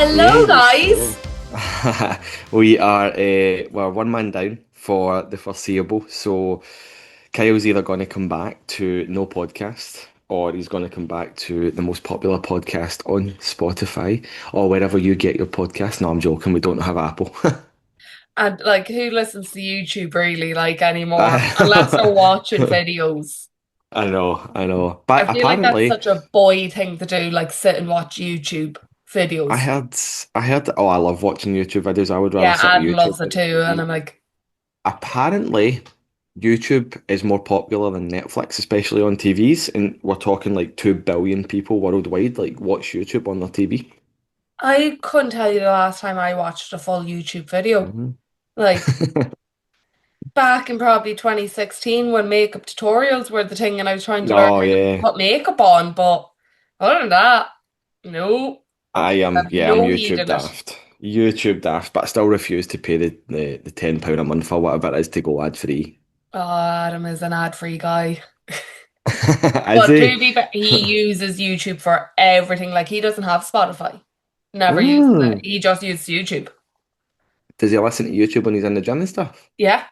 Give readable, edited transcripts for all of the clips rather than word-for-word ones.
Hello, Hey, so guys. we are we're one man down for the foreseeable. So Kyle's either going to come back to no podcast, or he's going to come back to the most popular podcast on Spotify or wherever you get your podcast. No, I'm joking. We don't have Apple. And like, who listens to YouTube really like anymore? Unless they're I watching videos. I know. I But feel like that's apparently, such a boy thing to do, like sit and watch YouTube I videos. heard, I heard. Oh, I love watching YouTube videos. I would rather Yeah, sit with Adam YouTube loves it than too, and TV. I'm like, Apparently, YouTube is more popular than Netflix, especially on TVs, and we're talking like 2 billion people worldwide like watch YouTube on their TV. I couldn't tell you the last time I watched a full YouTube video. Mhm. Like back in probably 2016 when makeup tutorials were the thing and I was trying to learn Oh how to yeah, put makeup on, but other than that, no. I I am. have Yeah, I'm no heed YouTube in it. daft. YouTube daft, but I still refuse to pay the £10 a month or whatever it is to go ad free. Oh, Adam is an ad-free guy. Is But he? to be fair, he uses YouTube for everything. Like he doesn't have Spotify. Never uses it. Mm. He just uses YouTube. Does he listen to YouTube when he's in the gym and stuff? Yeah.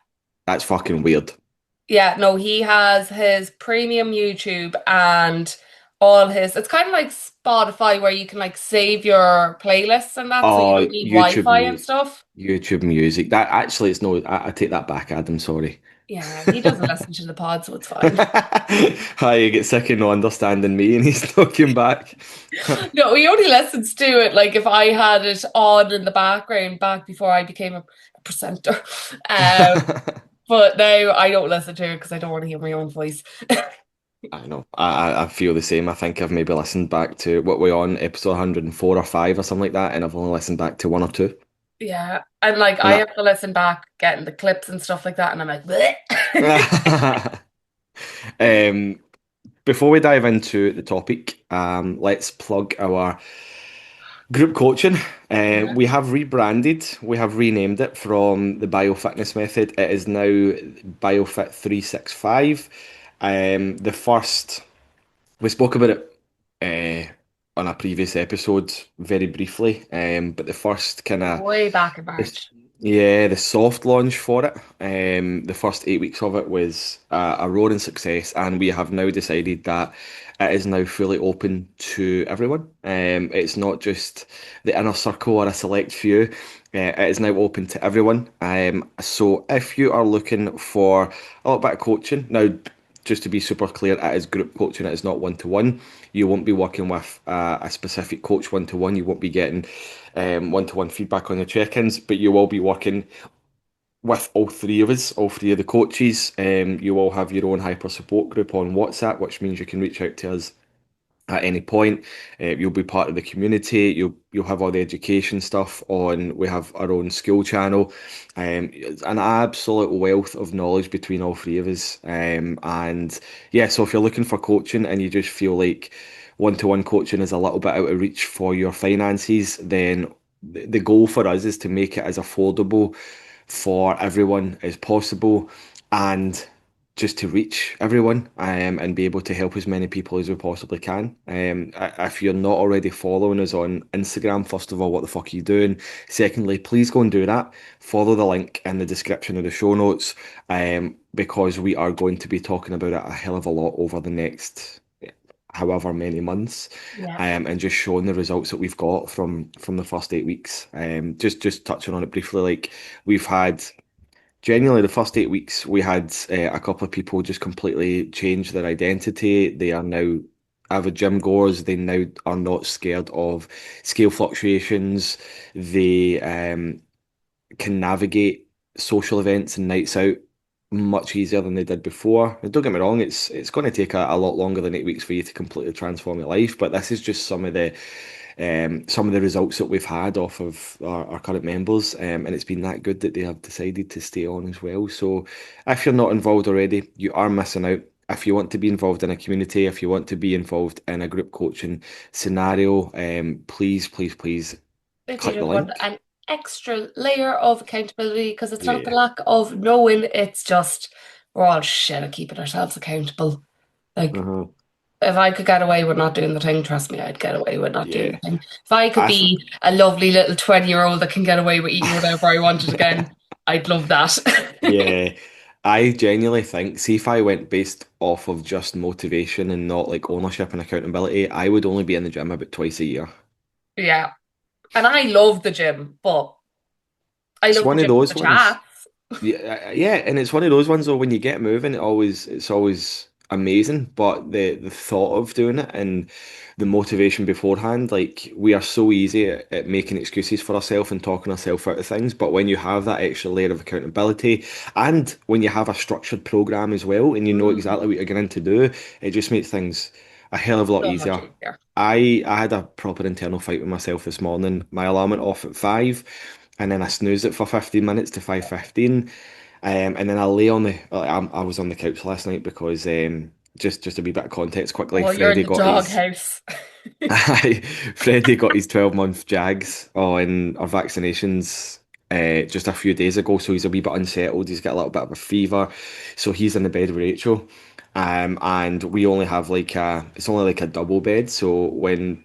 That's fucking weird. Yeah, no, he has his premium YouTube and all his it's kind of like Spotify where you can like save your playlists and that so you Oh, don't need YouTube Wi-Fi and Music. stuff. YouTube Music. That actually, it's no. I take that back, Adam. Sorry. Yeah, he doesn't listen to the pod, so it's fine. Hi, you get sick of not understanding me, and he's looking back. No, he only listens to it like if I had it on in the background back before I became a presenter. But now I don't listen to it because I don't want to hear my own voice. I know. I feel the same. I think I've maybe listened back to what we're on episode 104 or 5 or something like that, and I've only listened back to one or two. Yeah, and like And I have to listen back, getting the clips and stuff like that, and I'm like, bleh. that. um, Before we dive into the topic, let's plug our group coaching. Yeah. We have rebranded, we have renamed it from the Biofitness method. It is now Biofit 365. The first, we spoke about it on a previous episode very briefly, but the first kind of Way back in it's, March. yeah, the soft launch for it. The first 8 weeks of it was a roaring success, and we have now decided that it is now fully open to everyone. It's not just the inner circle or a select few. It is now open to everyone. So if you are looking for a little bit of coaching, now just to be super clear, it is group coaching. It is not one to one. You won't be working with a specific coach one to one. You won't be getting one to one feedback on your check-ins, but you will be working with all three of us, all three of the coaches. You will have your own hyper support group on WhatsApp, which means you can reach out to us at any point. You'll be part of the community. You'll have all the education stuff on. We have our own school channel. It's an absolute wealth of knowledge between all three of us. And yeah, so if you're looking for coaching and you just feel like one-to-one coaching is a little bit out of reach for your finances, then the goal for us is to make it as affordable for everyone as possible, and just to reach everyone, and be able to help as many people as we possibly can. If you're not already following us on Instagram, first of all, what the fuck are you doing? Secondly, please go and do that. Follow the link in the description of the show notes, because we are going to be talking about it a hell of a lot over the next however many months, Yeah. and just showing the results that we've got from the first 8 weeks. Just touching on it briefly, like we've had. Genuinely, the first 8 weeks, we had a couple of people just completely change their identity. They are now avid gym goers. They now are not scared of scale fluctuations. They can navigate social events and nights out much easier than they did before. And don't get me wrong, it's going to take a lot longer than 8 weeks for you to completely transform your life. But this is just some of the results that we've had off of our current members, and it's been that good that they have decided to stay on as well. So if you're not involved already, you are missing out. If you want to be involved in a community, if you want to be involved in a group coaching scenario, please, please, please If you click the just want link. an extra layer of accountability, because it's not the Yeah. lack of knowing, it's just we're all shit at keeping ourselves accountable. Like Uh-huh. If I could get away with not doing the thing, trust me, I'd get away with not doing the Yeah. thing. If I could I th be a lovely little 20-year-old that can get away with eating whatever I wanted again, I'd love that. Yeah, I genuinely think, see if I went based off of just motivation and not like ownership and accountability, I would only be in the gym about twice a year. Yeah. And I love the gym, but I It's love the one of gym for those the ones. chats. Yeah, yeah, and it's one of those ones though when you get moving, it's always amazing. But the thought of doing it and the motivation beforehand, like we are so easy at making excuses for ourselves and talking ourselves out of things. But when you have that extra layer of accountability, and when you have a structured program as well, and you know exactly Mm, what you're going to do, it just makes things a hell of a lot so much easier. easier. I had a proper internal fight with myself this morning. My alarm went off at 5, and then I snoozed it for 15 minutes to 5:15. And then I lay on the. I was on the couch last night because just a wee bit of context quickly. Well, you're in Freddie the got his. doghouse. Freddie got his 12-month Jags on our vaccinations just a few days ago, so he's a wee bit unsettled. He's got a little bit of a fever, so he's in the bed with Rachel. And we only have it's only like a double bed, so when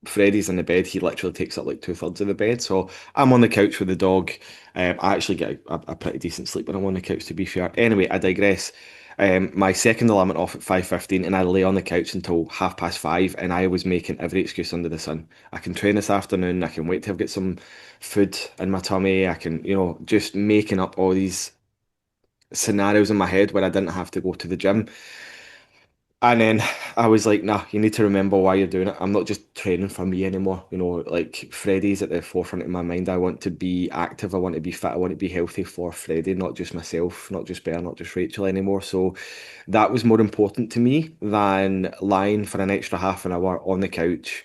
Freddie's in the bed, he literally takes up like two-thirds of the bed. So I'm on the couch with the dog. I actually get a pretty decent sleep when I'm on the couch, to be fair. Anyway, I digress. My second alarm went off at 5:15, and I lay on the couch until 5:30, and I was making every excuse under the sun. I can train this afternoon. I can wait till I've got some food in my tummy. I can, just making up all these scenarios in my head where I didn't have to go to the gym. And then I was like, nah, you need to remember why you're doing it. I'm not just training for me anymore. Like Freddie's at the forefront of my mind. I want to be active. I want to be fit. I want to be healthy for Freddie, not just myself, not just Bear, not just Rachel anymore. So that was more important to me than lying for an extra half an hour on the couch,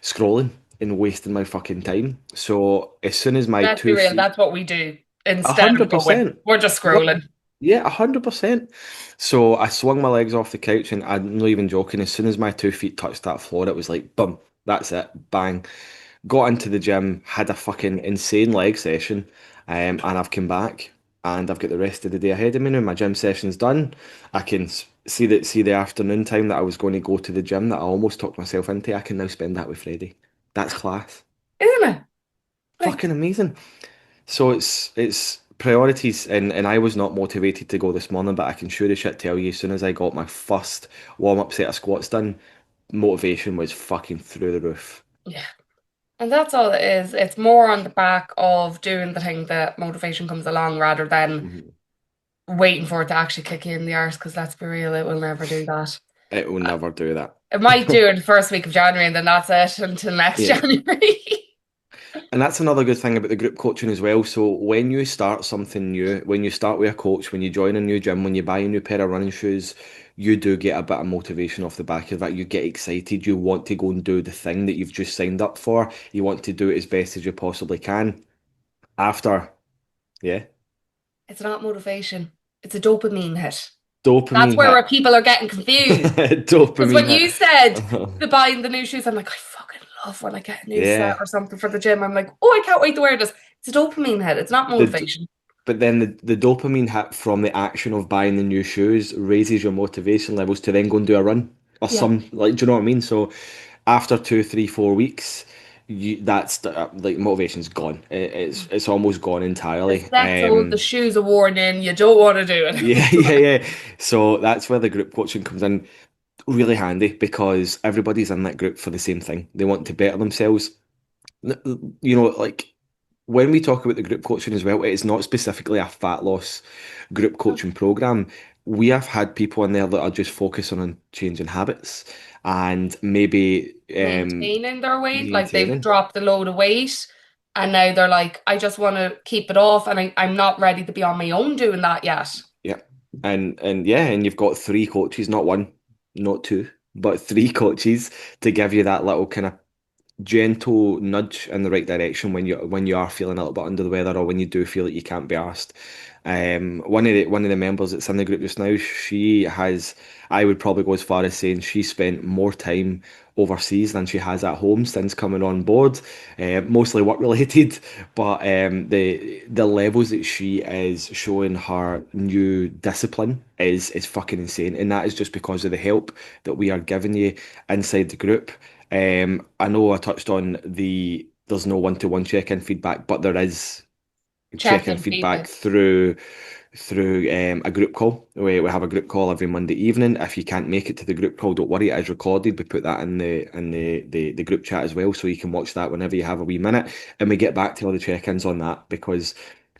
scrolling and wasting my fucking time. So as soon as my Let's be two real, feet that's what we do a instead of hundred going. percent. We're just What? scrolling. Yeah, 100%. So I swung my legs off the couch, and I'm not even joking. As soon as my 2 feet touched that floor, it was like, boom, that's it, bang. Got into the gym, had a fucking insane leg session, and I've come back, and I've got the rest of the day ahead of me now. My gym session's done. I can see the afternoon time that I was going to go to the gym that I almost talked myself into. I can now spend that with Freddie. That's class. Isn't it? Like, Fucking amazing. So it's priorities, and I was not motivated to go this morning, but I can sure as shit tell you, as soon as I got my first warm up set of squats done, motivation was fucking through the roof. yeah. And that's all it is. It's more on the back of doing the thing that motivation comes along rather than Mhm. waiting for it to actually kick you in the arse, because let's be real, it will never do that. It will Uh, never do that. It might do it the first week of January and then that's it until next Yeah. January. And that's another good thing about the group coaching as well. So when you start something new, when you start with a coach, when you join a new gym, when you buy a new pair of running shoes, you do get a bit of motivation off the back of that. You get excited. You want to go and do the thing that you've just signed up for. You want to do it as best as you possibly can. After, yeah, It's not motivation. It's a dopamine hit. That's dopamine where hit. people are getting confused. Because Dopamine when hit. you said the buying the new shoes, I'm like, I fucking love when I get a new set Yeah. or something for the gym. I'm like, oh, I can't wait to wear this. It's a dopamine hit. It's not The motivation. But then the dopamine hit from the action of buying the new shoes raises your motivation levels to then go and do a run or Yeah. some like, do you know what I mean? So after 2, 3, 4 weeks, like motivation's gone. It's almost gone The entirely. settle, the shoes are worn in. You don't want to do it. Yeah, yeah, yeah. So that's where the group coaching comes in really handy because everybody's in that group for the same thing. They want to better themselves. Like when we talk about the group coaching as well, it's not specifically a fat loss group coaching program. We have had people in there that are just focusing on changing habits and maybe Maintaining their weight, like they've maintaining. dropped a load of weight and now they're like, I just want to keep it off and I'm not ready to be on my own doing that yet. Yeah. And yeah, and you've got three coaches, not one, not two, but three coaches to give you that little kind of gentle nudge in the right direction when you are feeling a little bit under the weather or when you do feel that you can't be asked. One of the members that's in the group just now, I would probably go as far as saying she spent more time overseas than she has at home since coming on board, mostly work related. But the levels that she is showing her new discipline is fucking insane, and that is just because of the help that we are giving you inside the group. I know I touched on there's no one-to-one check-in feedback, but there is check-in Check-in feedback feedback. through a group call. We have a group call every Monday evening. If you can't make it to the group call, don't worry, it is recorded. We put that in the group chat as well, so you can watch that whenever you have a wee minute. And we get back to all the check-ins on that because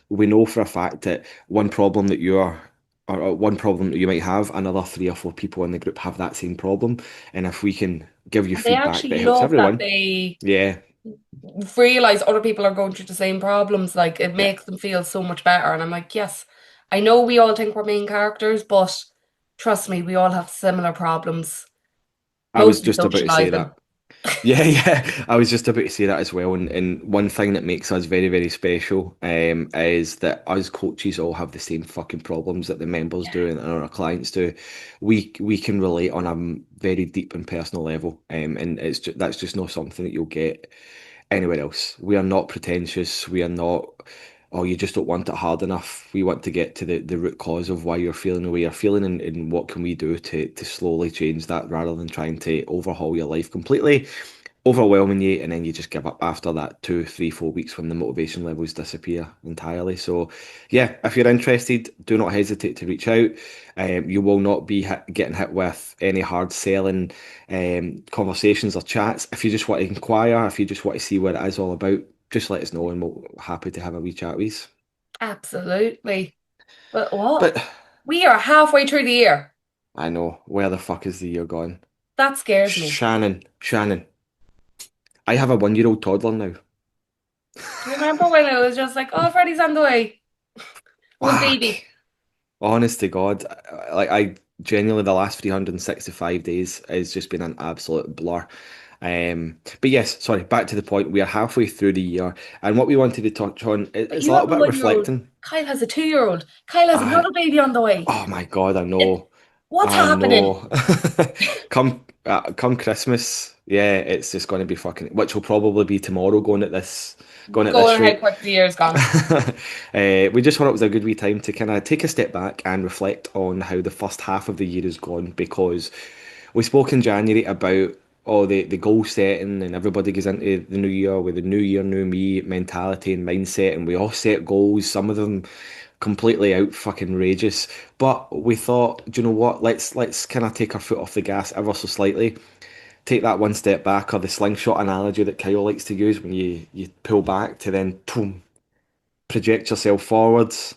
we know for a fact that one problem that you might have, another three or four people in the group have that same problem. And if we can give you And they feedback actually that helps love that everyone, they yeah, realize other people are going through the same problems. Like it yeah. makes them feel so much better. And I'm like, yes, I know we all think we're main characters, but trust me, we all have similar problems, I was mostly just about to say socializing. that. Yeah, yeah. I was just about to say that as well. And one thing that makes us very, very special is that us coaches all have the same fucking problems that the members do and our clients do. We can relate on a very deep and personal level, and that's just not something that you'll get anywhere else. We are not pretentious. We are not. Oh, you just don't want it hard enough. We want to get to the root cause of why you're feeling the way you're feeling, and what can we do to slowly change that rather than trying to overhaul your life completely, overwhelming you, and then you just give up after that 2, 3, 4 weeks when the motivation levels disappear entirely. So, yeah, if you're interested, do not hesitate to reach out. You will not be getting hit with any hard selling conversations or chats. If you just want to inquire, if you just want to see what it is all about, just let us know, and we'll happy to have a wee chat with you. Absolutely. But what? But We are halfway through the year. I know, where the fuck is the year gone? That scares me. Shannon, I have a 1-year-old toddler now. Do you remember when it was just like, oh, Freddie's on the way? One Fuck. baby. Honest to God, like I genuinely the last 365 days has just been an absolute blur. But yes, sorry, back to the point. We are halfway through the year, and what we wanted to touch on But is a you little have a bit of 1-year-old. reflecting. Kyle has a 2-year-old. Kyle has I, another baby on the way. oh my God, I It, know. what's I happening? know. Come Christmas, yeah, it's just going to be fucking, which will probably be tomorrow. Going at Going this how rate. quick the year's gone. We just thought it was a good wee time to kind of take a step back and reflect on how the first half of the year has gone because we spoke in January about all the goal setting and everybody goes into the new year with the new year, new me mentality and mindset, and we all set goals, some of them completely out fucking rageous. But we thought, do you know what? Let's kind of take our foot off the gas ever so slightly, take that one step back, or the slingshot analogy that Kyle likes to use when you pull back to then boom, project yourself forwards.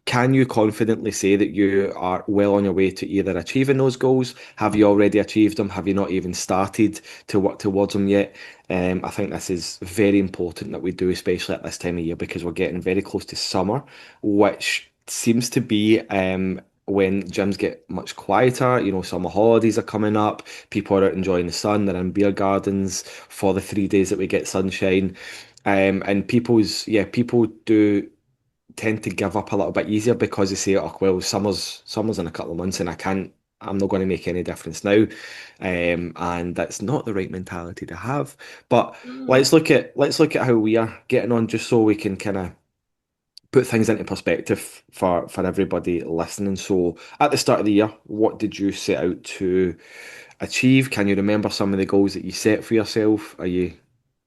Can you confidently say that you are well on your way to either achieving those goals? Have you already achieved them? Have you not even started to work towards them yet? I think this is very important that we do, especially at this time of year, because we're getting very close to summer, which seems to be when gyms get much quieter. You know, summer holidays are coming up. People are out enjoying the sun. They're in beer gardens for the 3 days that we get sunshine. And people do tend to give up a little bit easier because they say, "Oh well, summer's in a couple of months, and I'm not going to make any difference now," and that's not the right mentality to have. But Mm. let's look at how we are getting on, just so we can kind of put things into perspective for everybody listening. So, at the start of the year, what did you set out to achieve? Can you remember some of the goals that you set for yourself? Are you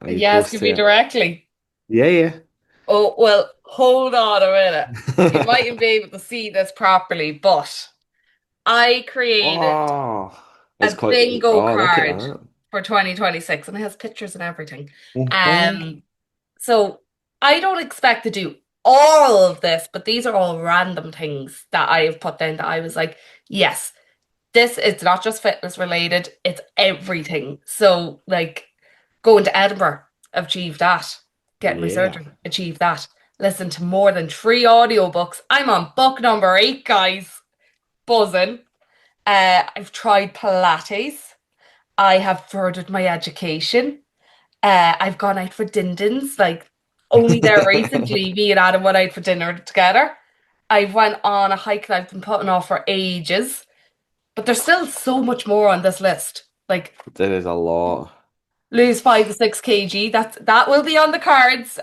You close asking me to it? directly? Yeah, yeah. Oh, well, hold on a minute. You mightn't be able to see this properly, but I created Oh, it's a quite. bingo Oh, look at card that. for 2026 and it has pictures and everything. Mhm. Um, so I don't expect to do all of this, but these are all random things that I have put down that I was like, yes, this it's not just fitness related, it's everything. So like going to Edinburgh, achieve that. Getting my Yeah. surgery, achieve that. Listen to more than 3 audiobooks. I'm on book number 8, guys. Buzzing. I've tried Pilates. I have furthered my education. I've gone out for din-dins, like only there recently, me and Adam went out for dinner together. I went on a hike that I've been putting off for ages, but there's still so much more on this list. Like There is a lot. lose 5 to 6 kg. That will be on the cards.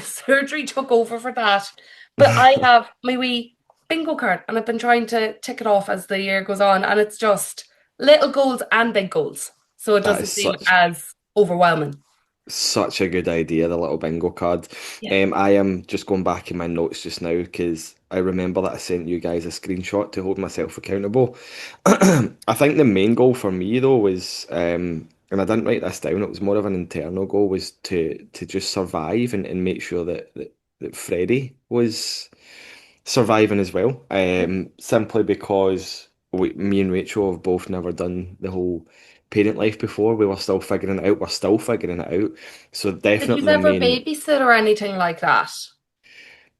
Surgery took over for that. But I have my wee bingo card and I've been trying to tick it off as the year goes on, and it's just little goals and big goals. So it That is doesn't seem such as overwhelming. Such a good idea, the little bingo card. Yeah. I am just going back in my notes just now because I remember that I sent you guys a screenshot to hold myself accountable. I think the main goal for me though was, and I didn't write this down, it was more of an internal goal, was to just survive and make sure that Freddie was surviving as well. Simply because me and Rachel have both never done the whole parent life before. We were still figuring it out. We're still figuring it out. So Did you definitely the ever main, babysit or anything like that?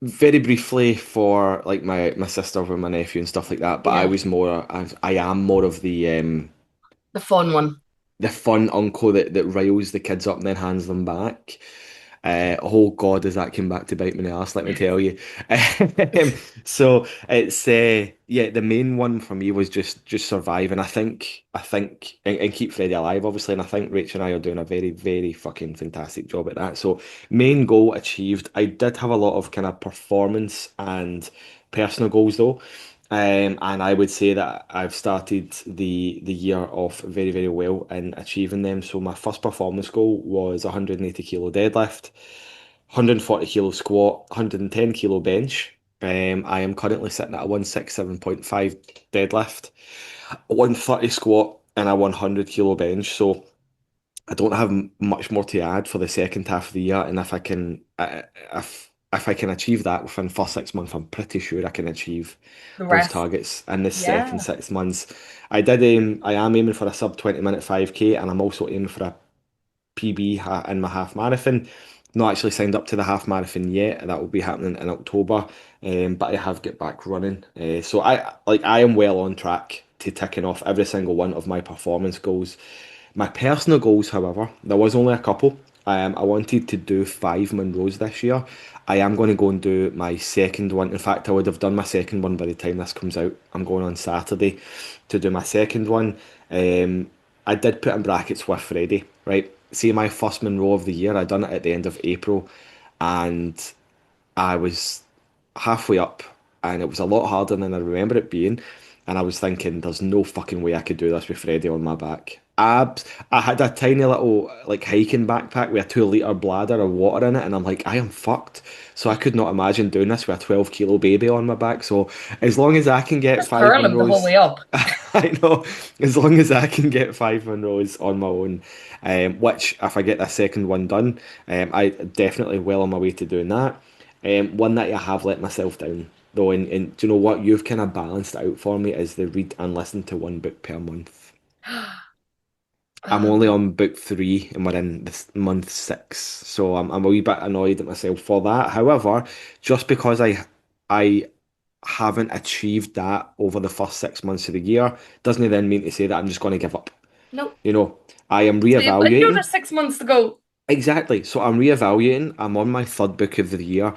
very briefly for like my sister with my nephew and stuff like that. But I Yeah. was more, I am more of The fun one. the fun uncle that riles the kids up and then hands them back. Oh God, does that come back to bite me in the ass, let me tell you. Um, so it's yeah, the main one for me was just survive, and I think and keep Freddie alive, obviously, and I think Rachel and I are doing a very, very fucking fantastic job at that. So main goal achieved. I did have a lot of kind of performance and personal goals though. And I would say that I've started the year off very, very well in achieving them. So my first performance goal was 180 kilo deadlift, 140 kilo squat, 110 kilo bench. I am currently sitting at a 167.5 deadlift, a 130 squat, and a 100 kilo bench. So I don't have much more to add for the second half of the year, and if I can achieve that within the first 6 months, I'm pretty sure I can achieve The those rest. targets in the second Yeah. 6 months. I am aiming for a sub 20 minute 5K, and I'm also aiming for a PB in my half marathon. Not actually signed up to the half marathon yet. That will be happening in October. But I have get back running. So I am well on track to ticking off every single one of my performance goals. My personal goals, however, there was only a couple. I wanted to do 5 Monroes this year. I am going to go and do my second one. In fact, I would have done my second one by the time this comes out. I'm going on Saturday to do my second one. I did put in brackets with Freddie, right? See, my first Monroe of the year, I done it at the end of April, and I was halfway up, and it was a lot harder than I remember it being. And I was thinking, there's no fucking way I could do this with Freddie on my back. I had a tiny little like hiking backpack with a 2 litre bladder of water in it, and I'm like, I am fucked. So I could not imagine doing this with a 12 kilo baby on my back. So as long as I can get Just five curl them the whole Monroes, way up. I know, as long as I can get 5 Monroes on my own, which if I get that second one done, I definitely well on my way to doing that. One that I have let myself down though, and do you know what? You've kind of balanced it out for me is the read and listen to one book per month. I'm only on book 3 and we're in this month 6, so I'm a wee bit annoyed at myself for that. However, just because I haven't achieved that over the first 6 months of the year doesn't then mean to say that I'm just going to give up. No. You know, I am So you've got another reevaluating. 6 months to go. Exactly. So I'm reevaluating. I'm on my third book of the year.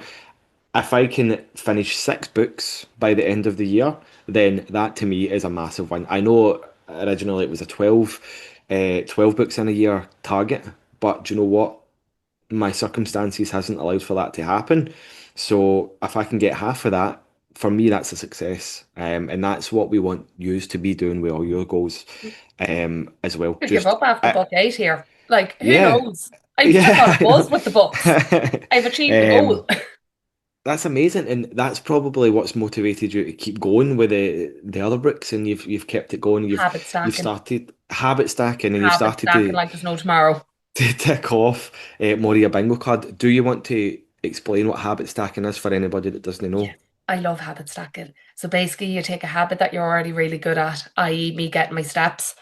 If I can finish 6 books by the end of the year, then that to me is a massive win. I know originally it was a 12 books in a year target, but do you know what? My circumstances hasn't allowed for that to happen. So if I can get half of that, for me, that's a success. And that's what we want you to be doing with all your goals as well. Could give Just, up after book 8 here. Like, who yeah, knows? I'm still yeah, on a I buzz know. with the books. I've achieved the goal. That's amazing, and that's probably what's motivated you to keep going with the other books, and you've kept it going. Habit You've stacking. started habit stacking, and you've Habit started stacking to like there's no tomorrow. to tick off more of your bingo card. Do you want to explain what habit stacking is for anybody that doesn't know? Yes. I love habit stacking. So basically, you take a habit that you're already really good at, i.e., me getting my steps,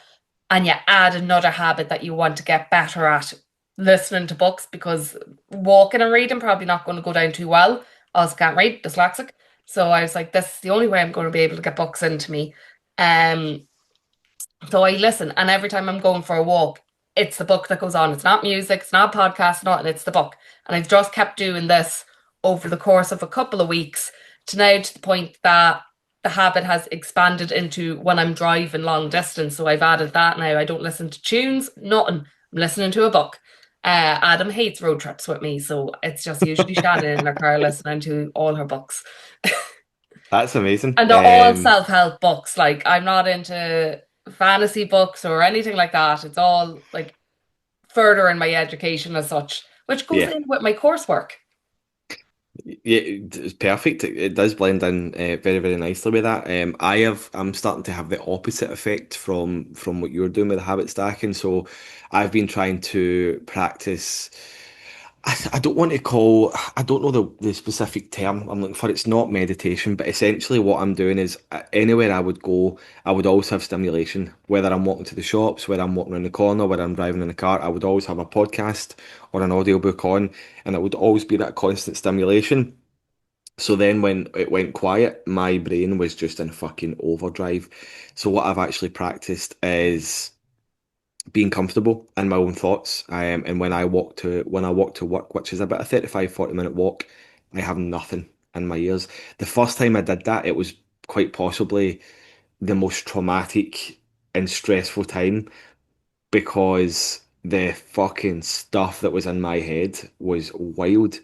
and you add another habit that you want to get better at, listening to books, because walking and reading probably not going to go down too well. I also can't read, dyslexic. So I was like, this is the only way I'm going to be able to get books into me. Um, so I listen, and every time I'm going for a walk, it's the book that goes on. It's not music, it's not podcast, not, and it's the book. And I've just kept doing this over the course of a couple of weeks to now to the point that the habit has expanded into when I'm driving long distance. So I've added that now. I don't listen to tunes, nothing. I'm listening to a book. Adam hates road trips with me, so it's just usually Shannon in her car listening to all her books. That's amazing. And they're all self-help books. Like I'm not into fantasy books or anything like that. It's all like further in my education as such, which goes Yeah. in with my coursework. Yeah, it's perfect. It does blend in very, very nicely with that. I'm starting to have the opposite effect from what you're doing with the habit stacking. So I've been trying to practice. I don't want to call, I don't know the specific term I'm looking for. It's not meditation, but essentially what I'm doing is anywhere I would go, I would always have stimulation. Whether I'm walking to the shops, whether I'm walking around the corner, whether I'm driving in the car, I would always have a podcast or an audiobook on, and it would always be that constant stimulation. So then when it went quiet, my brain was just in fucking overdrive. So what I've actually practiced is being comfortable in my own thoughts. And when I walk to work, which is about a 35-40 minute walk, I have nothing in my ears. The first time I did that, it was quite possibly the most traumatic and stressful time because the fucking stuff that was in my head was wild.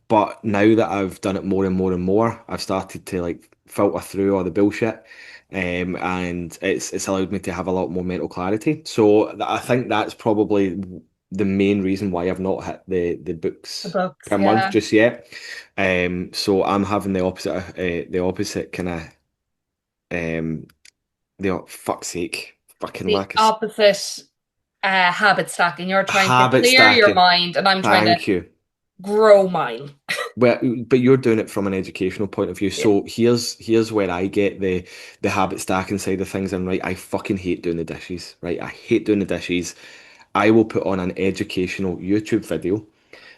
But now that I've done it more and more and more, I've started to like filter through all the bullshit, and it's allowed me to have a lot more mental clarity. So I think that's probably the main reason why I've not hit the The books books, per month yeah. just yet. So I'm having the opposite kind of fuck's sake, fucking The lack of opposite habit stacking. You're trying to habit clear your stacking. mind, and I'm trying to Thank you. grow mine. Well, but you're doing it from an educational point of view. Yeah. So here's where I get the habit stacking side of things. And right, I fucking hate doing the dishes. Right, I hate doing the dishes. I will put on an educational YouTube video.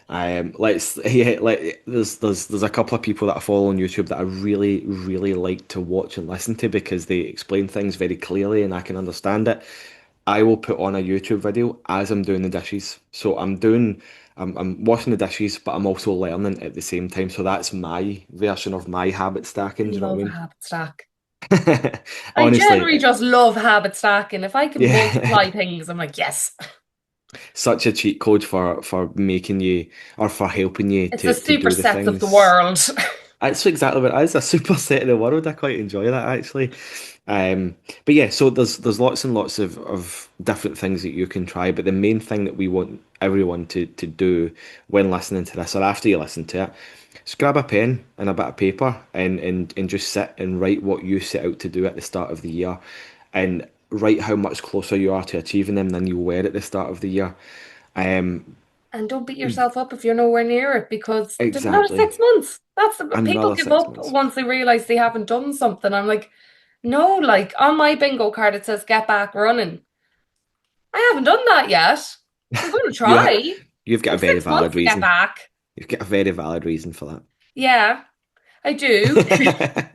Let's yeah, like there's a couple of people that I follow on YouTube that I really really like to watch and listen to because they explain things very clearly and I can understand it. I will put on a YouTube video as I'm doing the dishes. So I'm washing the dishes, but I'm also learning at the same time. So that's my version of my habit I stacking. Do you know love what a I habit stack. mean? I Honestly, generally just love habit stacking. If I can yeah, multiply things, I'm like, yes. such a cheat code for making you or for helping you It's the to do the supersets of the things. world. That's exactly what it is, a superset of the world. I quite enjoy that actually. But yeah, so there's lots and lots of different things that you can try, but the main thing that we want everyone to do when listening to this or after you listen to it, is grab a pen and a bit of paper and just sit and write what you set out to do at the start of the year and write how much closer you are to achieving them than you were at the start of the year. Um, And don't beat yourself up if you're nowhere near it because there's another exactly. 6 months. That's the people Another give six up months. once they realize they haven't done something. I'm like, no, like on my bingo card it says get back running. I haven't done that yet. I'm going to You ha try. you've got I a have very 6 months valid to get reason. back. You've got a very valid reason for Yeah, I do. that.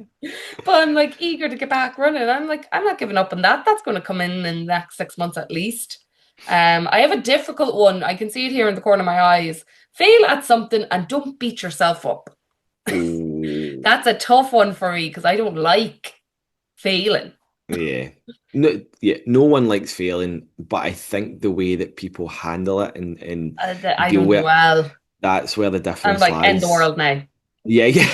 But I'm like eager to get back running. I'm like, I'm not giving up on that. That's going to come in the next 6 months at least. I have a difficult one. I can see it here in the corner of my eyes. Fail at something and don't beat yourself up. Oh, That's a tough one for me because I don't like failing. yeah. No, yeah, no one likes failing, but I think the way that people handle it and I deal don't do with it, well. that's where the I'm difference like, end the lies. world now. Yeah, yeah.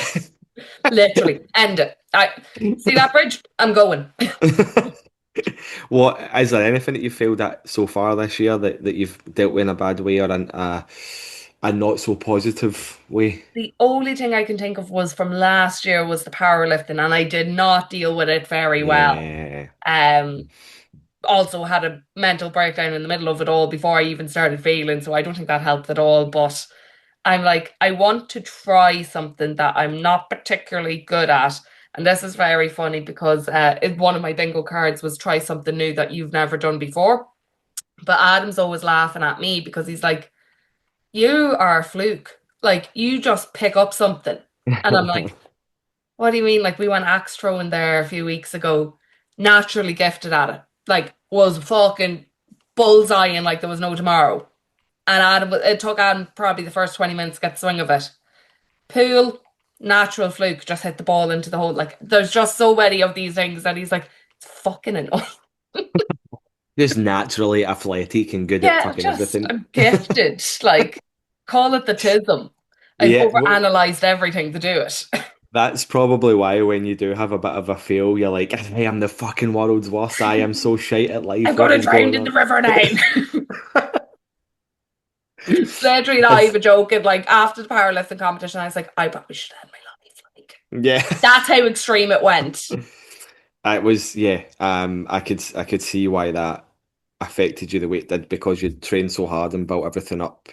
Literally, end it. I see that bridge? I'm going. What is there anything that you failed at so far this year that you've dealt with in a bad way or in a not so positive way? The only thing I can think of was from last year was the powerlifting, and I did not deal with it very well. Yeah. Um, also had a mental breakdown in the middle of it all before I even started feeling, so I don't think that helped at all. But I'm like, I want to try something that I'm not particularly good at. And this is very funny because one of my bingo cards was try something new that you've never done before. But Adam's always laughing at me because he's like, you are a fluke. Like, you just pick up something. And I'm like, what do you mean? Like, we went axe throwing there a few weeks ago, naturally gifted at it. Like, was fucking bullseye and like there was no tomorrow. And it took Adam probably the first 20 minutes to get the swing of it. Pool, natural fluke, just hit the ball into the hole. Like there's just so many of these things that he's like, it's fucking enough. Just naturally athletic and good at Yeah, fucking just everything. I'm gifted. Like, call it the tism. I've Yeah, well, overanalyzed everything to do it. that's probably why when you do have a bit of a fail, you're like, I am the fucking world's worst. I am so shite at I'm life. What gonna is drown going in the on? river now. Literally not That's even joking. Like after the powerlifting competition, I was like, I probably should end my life. Like yeah. that's how extreme it went. It was yeah. I could see why that affected you the way it did because you trained so hard and built everything up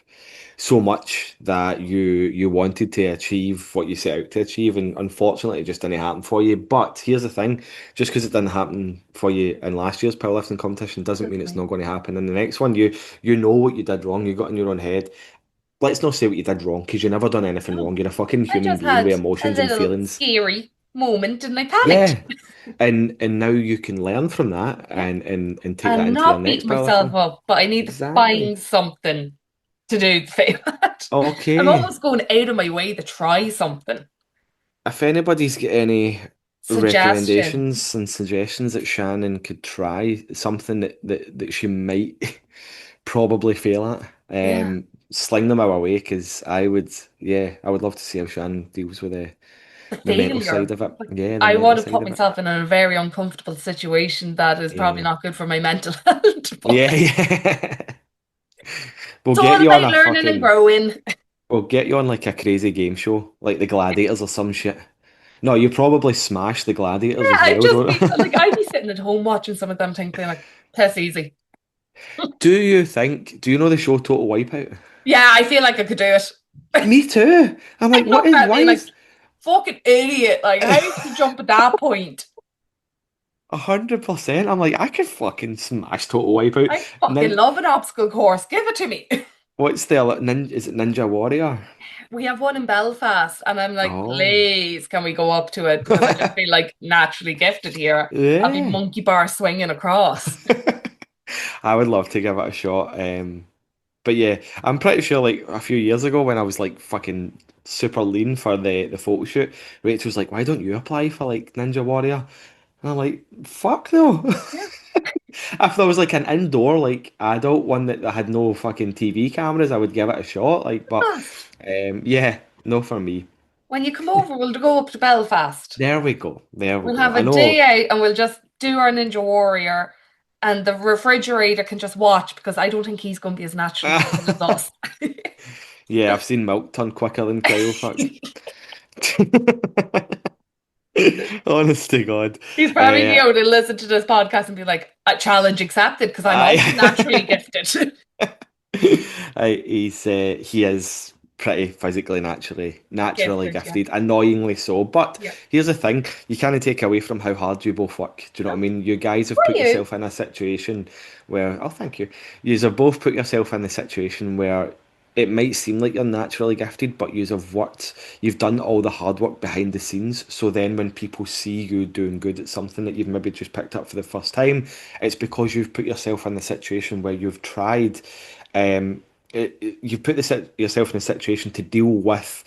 so much that you wanted to achieve what you set out to achieve, and unfortunately, it just didn't happen for you. But here's the thing: just because it didn't happen for you in last year's powerlifting competition doesn't mean it's not going to happen in the next one. You know what you did wrong. You got in your own head. Let's not say what you did wrong because you never done anything No, wrong. You're a fucking I human just being with had a emotions and little feelings. scary moment and I panicked. Yeah. And now you can learn from that Yeah. and take that I'm into your not next beating myself powerlifting. up, but I need to Exactly. find something to do to fail at. I'm Okay. almost going out of my way to try something. If anybody's got any Suggestion. recommendations and suggestions that Shannon could try, something that she might probably fail at, Yeah, sling them our way because yeah, I would love to see how Shannon deals with the the mental side failure. of it. Like, Yeah, the I mental want to side put of it. myself in a very uncomfortable situation that is probably Yeah. not good for my mental health, but Yeah, yeah. We'll it's get all you on about a learning and fucking growing. we'll get you on like a crazy game show, like the Gladiators or some shit. No, you probably smash the Gladiators Yeah, as I'd well, just don't be like, you? I'd be sitting at home watching some of them thinking like, piss easy. Do you know the show Total Wipeout? Yeah, I feel like I could do it. Me too. I'm I like, look at why me like is fucking idiot. Like, how did you jump at that point? 100%? I'm like, I could fucking smash Total Wipeout. I fucking Nin love an obstacle course. Give it to me. what's the is it Ninja Warrior? We have one in Belfast, and I'm like, Oh. please, can we go up to it? Because I just feel like naturally gifted here. I'll be Yeah. monkey bar swinging across. I would love to give it a shot. But yeah, I'm pretty sure like a few years ago when I was like fucking super lean for the photo shoot, Rachel was like, "Why don't you apply for like Ninja Warrior?" And I'm like, "Fuck no." Yeah, If there was like an indoor like adult one that had no fucking TV cameras, I would give it a shot. Like, but fast. yeah, no for me. When you come over, we'll go up to Belfast. There we go. There we We'll go. have I a know. day out and we'll just do our Ninja Warrior. And the refrigerator can just watch because I don't think he's going to be as naturally gifted as us. Yeah, I've seen milk turn quicker than cryo. Fuck. Honest to God. He's probably be Uh, able to listen to this podcast and be like, a challenge accepted because I'm also naturally I gifted. he is pretty physically naturally Gifted, yeah. gifted, annoyingly so. But Yeah. here's the thing: you can't take away from how hard you both work. Do you know what I No, mean? You guys have for put you. yourself in a situation where, oh, thank you. You have both put yourself in a situation where it might seem like you're naturally gifted, but you've done all the hard work behind the scenes. So then when people see you doing good at something that you've maybe just picked up for the first time, it's because you've put yourself in the situation where you've tried you put yourself in a situation to deal with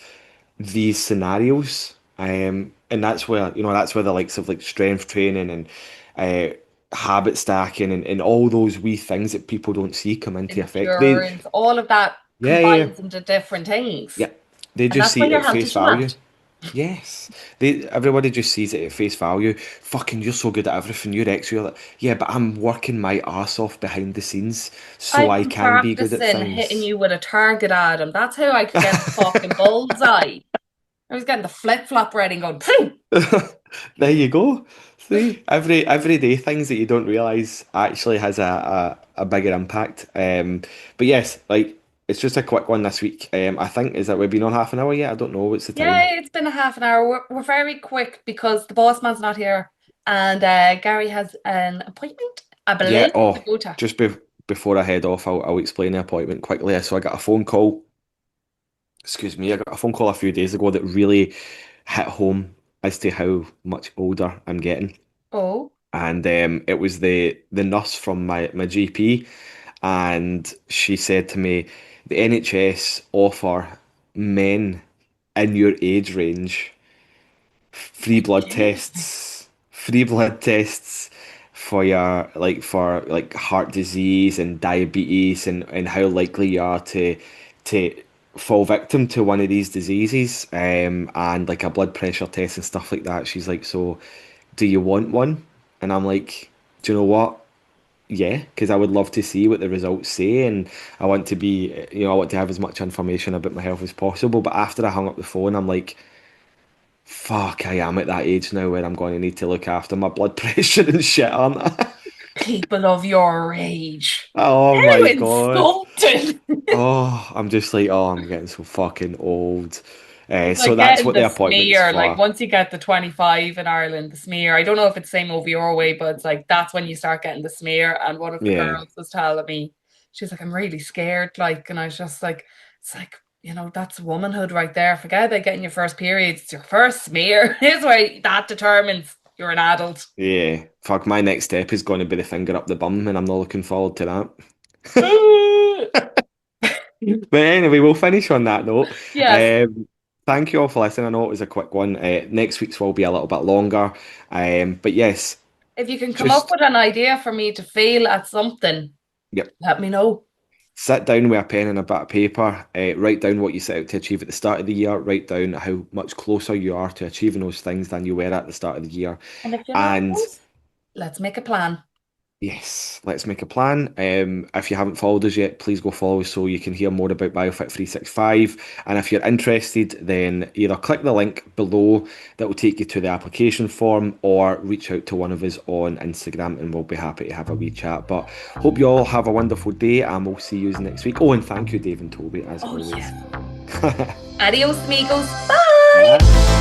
these scenarios, and that's where the likes of like strength training and habit stacking and all those wee things that people don't see come into effect. Endurance, all of that Yeah, yeah, yeah, combines into different things. yeah. They And just that's see when it your at health face is value. demand. Yes, everybody just sees it at face value. Fucking, you're so good at everything. You're X. You're like, yeah, but I'm working my ass off behind the scenes so I've I been can be good at practicing hitting things. you with a target, Adam. That's how I could get the fucking bullseye. I was getting the flip flop ready and going, phew. There you go. See, everyday things that you don't realize actually has a bigger impact. But yes, like it's just a quick one this week. I think is that we've been on half an hour yet. I don't know what's the time. Yeah, it's been a half an hour. We're very quick because the boss man's not here and Gary has an appointment, I Yeah. believe, to Oh, go to. just before I head off, I'll explain the appointment quickly. So I got a phone call. Excuse me, I got a phone call a few days ago that really hit home as to how much older I'm getting. Oh, And it was the nurse from my GP. and she said to me, the NHS offer men in your age range free blood tests for your for like heart disease and diabetes and how likely you are to fall victim to one of these diseases, and like a blood pressure test and stuff like that. She's like, so do you want one? And I'm like, do you know what? Yeah, because I would love to see what the results say, and I want to be, I want to have as much information about my health as possible. But after I hung up the phone, I'm like, fuck, I am at that age now where I'm going to need to look after my blood pressure and shit, aren't I? People of your age. Oh How my God. insulting. Oh, I'm just like, oh, I'm getting so fucking old. So Like that's getting what the the appointment's smear, like for. once you get the 25 in Ireland, the smear, I don't know if it's the same over your way, but it's like that's when you start getting the smear. And one of the Yeah, girls was telling me, she's like, I'm really scared, like, and I was just like, it's like, that's womanhood right there. Forget about getting your first period. It's your first smear. Here's where that determines you're an adult. yeah. Fuck, my next step is going to be the finger up the bum, and I'm not looking forward to that. But anyway, we'll finish on that note. Yes. Um, Thank you all for listening. I know it was a quick one. Next week's will be a little bit longer. But yes, If you can come up just with an idea for me to fail at something, yep. let me know. Sit down with a pen and a bit of paper. Write down what you set out to achieve at the start of the year. Write down how much closer you are to achieving those things than you were at the start of the year. And if you're not And close, let's make a plan. yes, let's make a plan. If you haven't followed us yet, please go follow us so you can hear more about BioFit 365. And if you're interested, then either click the link below that will take you to the application form or reach out to one of us on Instagram and we'll be happy to have a wee chat. But hope you all have a wonderful day and we'll see you next week. Oh, and thank you, Dave and Toby, as Oh, always. yes. Adios, amigos. Bye. Bye.